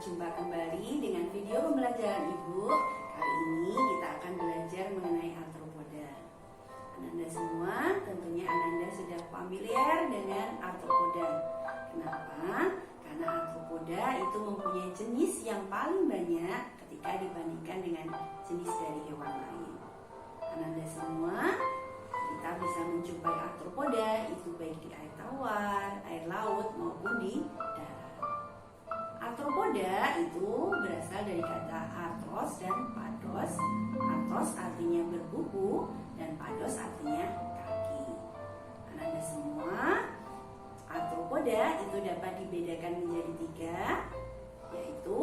Berjumpa kembali dengan video pembelajaran Ibu. Kali ini kita akan belajar mengenai arthropoda. Ananda semua, tentunya Ananda sudah familiar dengan arthropoda. Kenapa? Karena arthropoda itu mempunyai jenis yang paling banyak ketika dibandingkan dengan jenis dari hewan lain. Ananda semua, kita bisa menjumpai arthropoda itu baik di air tawar, air laut maupun di darat. Arthropoda itu berasal dari kata arthros dan pados. Arthros artinya berbuku dan pados artinya kaki. Ananda semua, arthropoda itu dapat dibedakan menjadi tiga, yaitu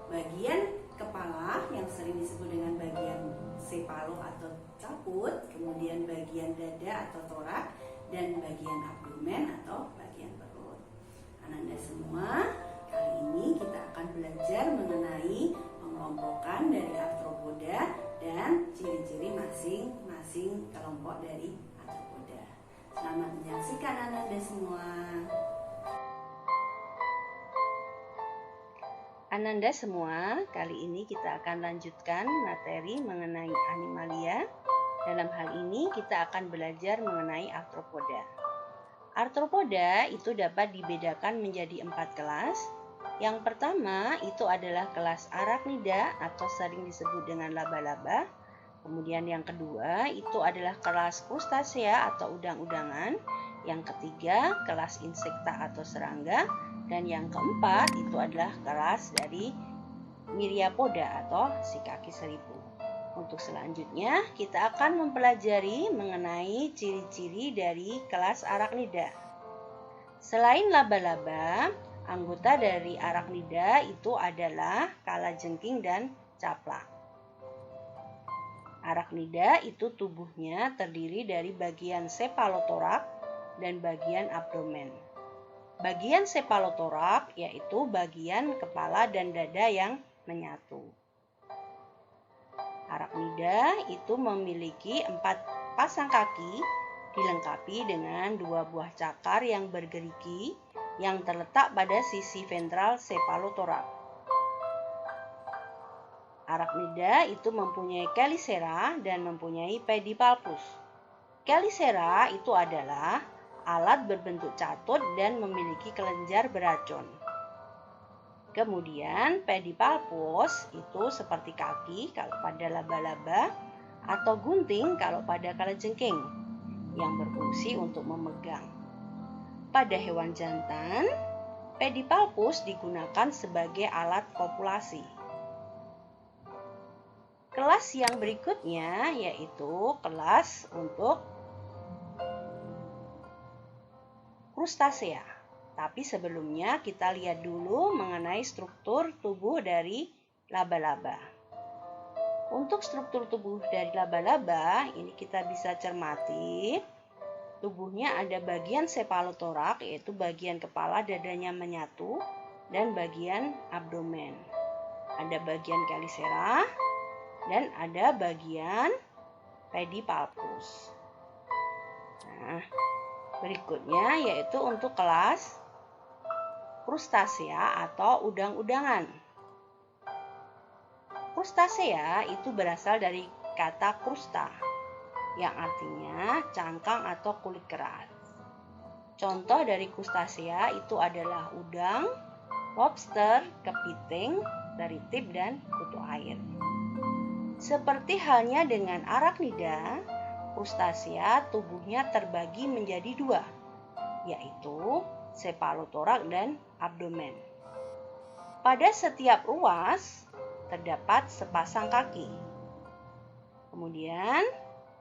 bagian kepala yang sering disebut dengan bagian sepalo atau caput, kemudian bagian dada atau torak, dan bagian abdomen atau bagian perut. Ananda semua, kali ini kita akan belajar mengenai pengelompokan dari arthropoda dan ciri-ciri masing-masing kelompok dari arthropoda. Selamat menyaksikan Ananda semua. Ananda semua, kali ini kita akan lanjutkan materi mengenai animalia. Dalam hal ini kita akan belajar mengenai arthropoda. Arthropoda itu dapat dibedakan menjadi 4 kelas. Yang pertama itu adalah kelas Arachnida atau sering disebut dengan laba-laba. Kemudian yang kedua itu adalah kelas Crustacea atau udang-udangan. Yang ketiga kelas Insecta atau serangga. Dan yang keempat itu adalah kelas dari Myriapoda atau si kaki seribu. Untuk selanjutnya kita akan mempelajari mengenai ciri-ciri dari kelas Arachnida. Selain laba-laba, anggota dari Arachnida itu adalah kalajengking dan caplak. Arachnida itu tubuhnya terdiri dari bagian cephalothorax dan bagian abdomen. Bagian cephalothorax yaitu bagian kepala dan dada yang menyatu. Arachnida itu memiliki 4 pasang kaki dilengkapi dengan 2 buah cakar yang bergerigi yang terletak pada sisi ventral cephalothorax. Arachnida itu mempunyai chelicera dan mempunyai pedipalpus. Chelicera itu adalah alat berbentuk catut dan memiliki kelenjar beracun. Kemudian pedipalpus itu seperti kaki kalau pada laba-laba atau gunting kalau pada kalajengking yang berfungsi untuk memegang. Pada hewan jantan, pedipalpus digunakan sebagai alat kopulasi. Kelas yang berikutnya yaitu kelas untuk Crustacea. Tapi sebelumnya kita lihat dulu mengenai struktur tubuh dari laba-laba. Untuk struktur tubuh dari laba-laba, ini kita bisa cermati. Tubuhnya ada bagian cephalothorax, yaitu bagian kepala dadanya menyatu, dan bagian abdomen. Ada bagian chelicera, dan ada bagian pedipalpus. Nah, berikutnya yaitu untuk kelas Crustacea atau udang-udangan. Crustacea itu berasal dari kata crusta yang artinya cangkang atau kulit keras. Contoh dari Crustacea itu adalah udang, lobster, kepiting, teritip, dan kutu air. Seperti halnya dengan Arachnida, Crustacea tubuhnya terbagi menjadi 2, yaitu cephalothorax dan abdomen. Pada setiap ruas terdapat sepasang kaki. Kemudian,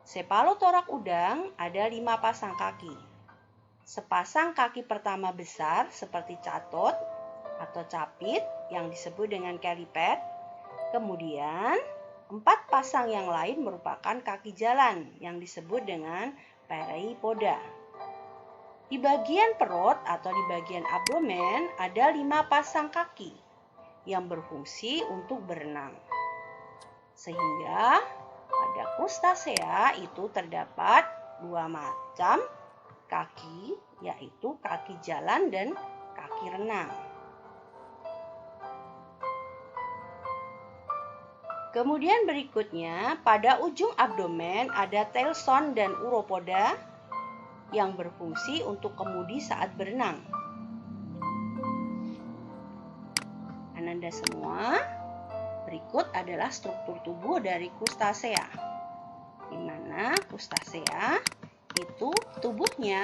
cephalothorax udang ada 5 pasang kaki. Sepasang kaki pertama besar seperti catut atau capit yang disebut dengan caliped. Kemudian, 4 pasang yang lain merupakan kaki jalan yang disebut dengan peripoda. Di bagian perut atau di bagian abdomen ada 5 pasang kaki yang berfungsi untuk berenang. Sehingga pada Crustacea itu terdapat 2 macam kaki, yaitu kaki jalan dan kaki renang. Kemudian berikutnya, pada ujung abdomen ada tailson dan uropoda yang berfungsi untuk kemudi saat berenang. Ananda semua, berikut adalah struktur tubuh dari krustasea. Di mana krustasea itu tubuhnya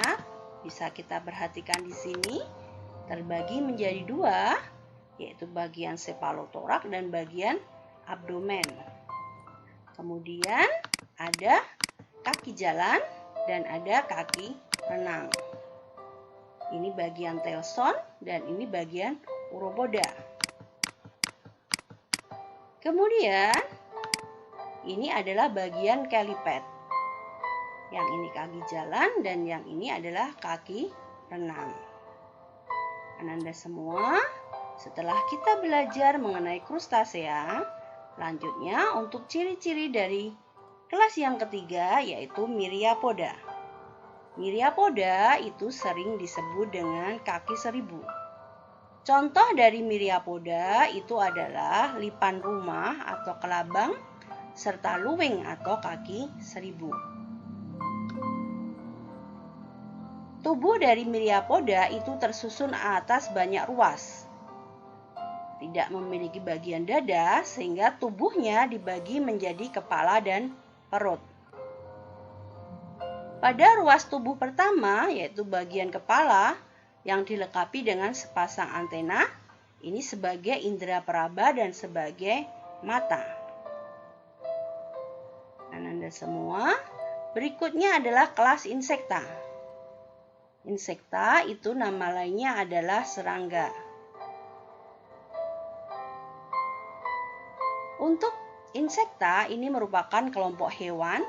bisa kita perhatikan di sini terbagi menjadi dua, yaitu bagian cephalothorax dan bagian abdomen. Kemudian ada kaki jalan dan ada kaki renang. Ini bagian tailson dan ini bagian uropoda. Kemudian ini adalah bagian keliped. Yang ini kaki jalan dan yang ini adalah kaki renang. Ananda semua, setelah kita belajar mengenai krustasea, lanjutnya untuk ciri-ciri dari kelas yang ketiga yaitu myriapoda. Myriapoda itu sering disebut dengan kaki seribu. Contoh dari myriapoda itu adalah lipan rumah atau kelabang serta luwing atau kaki seribu. Tubuh dari myriapoda itu tersusun atas banyak ruas. Tidak memiliki bagian dada sehingga tubuhnya dibagi menjadi kepala dan perut. Pada ruas tubuh pertama yaitu bagian kepala yang dilengkapi dengan sepasang antena, ini sebagai indera peraba dan sebagai mata. Ananda semua, berikutnya adalah kelas insekta. Insekta itu nama lainnya adalah serangga. Untuk insekta ini merupakan kelompok hewan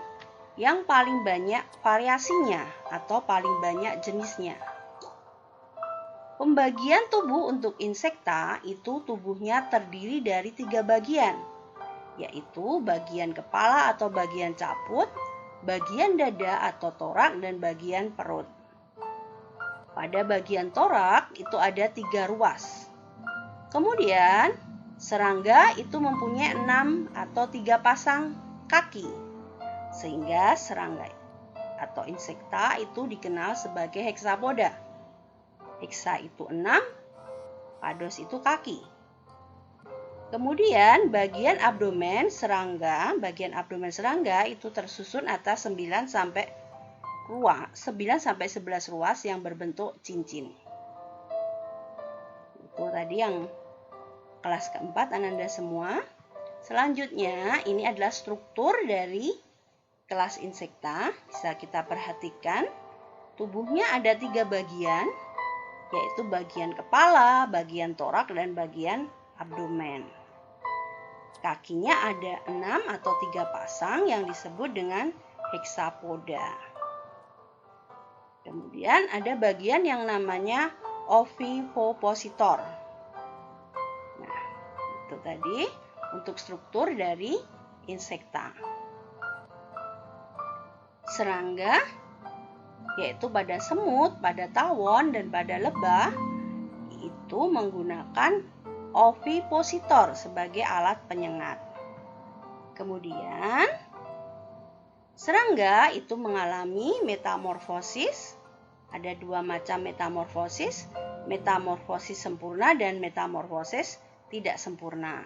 yang paling banyak variasinya atau paling banyak jenisnya. Pembagian tubuh untuk insekta itu tubuhnya terdiri dari 3 bagian, yaitu bagian kepala atau bagian caput, bagian dada atau torak, dan bagian perut. Pada bagian torak itu ada 3 ruas. Kemudian serangga itu mempunyai 6 atau 3 pasang kaki, sehingga serangga atau insekta itu dikenal sebagai hexapoda. Hexa itu 6, pados itu kaki. Kemudian bagian abdomen serangga itu tersusun atas 9 sampai 11 ruas yang berbentuk cincin. Itu tadi yang kelas keempat Ananda semua. Selanjutnya ini adalah struktur dari kelas insekta. Bisa kita perhatikan tubuhnya ada 3 bagian, yaitu bagian kepala, bagian torak, dan bagian abdomen. Kakinya ada 6 atau 3 pasang yang disebut dengan hexapoda. Kemudian ada bagian yang namanya ovipositor. Nah, itu tadi untuk struktur dari insekta. Serangga yaitu pada semut, pada tawon, dan pada lebah itu menggunakan ovipositor sebagai alat penyengat. Kemudian serangga itu mengalami metamorfosis. Ada 2 macam metamorfosis, metamorfosis sempurna dan metamorfosis tidak sempurna.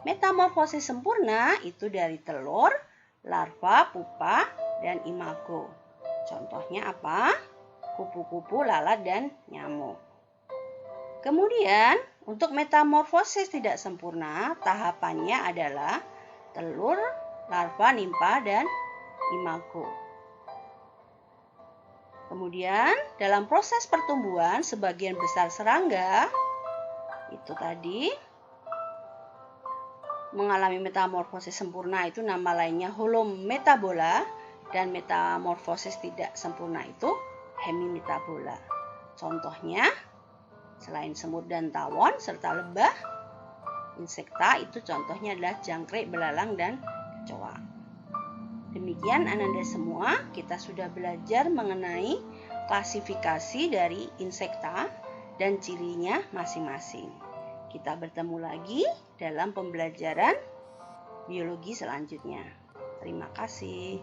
Metamorfosis sempurna itu dari telur, larva, pupa, dan imago. Contohnya apa? Kupu-kupu, lalat, dan nyamuk. Kemudian, untuk metamorfosis tidak sempurna, tahapannya adalah telur, larva, nimpa, dan imago. Kemudian, dalam proses pertumbuhan, sebagian besar serangga itu tadi mengalami metamorfosis sempurna, itu nama lainnya holometabola. Dan metamorfosis tidak sempurna itu hemimetabola. Contohnya, selain semut dan tawon serta lebah, insekta itu contohnya adalah jangkrik, belalang, dan kecoa. Demikian Ananda semua, kita sudah belajar mengenai klasifikasi dari insekta dan cirinya masing-masing. Kita bertemu lagi dalam pembelajaran biologi selanjutnya. Terima kasih.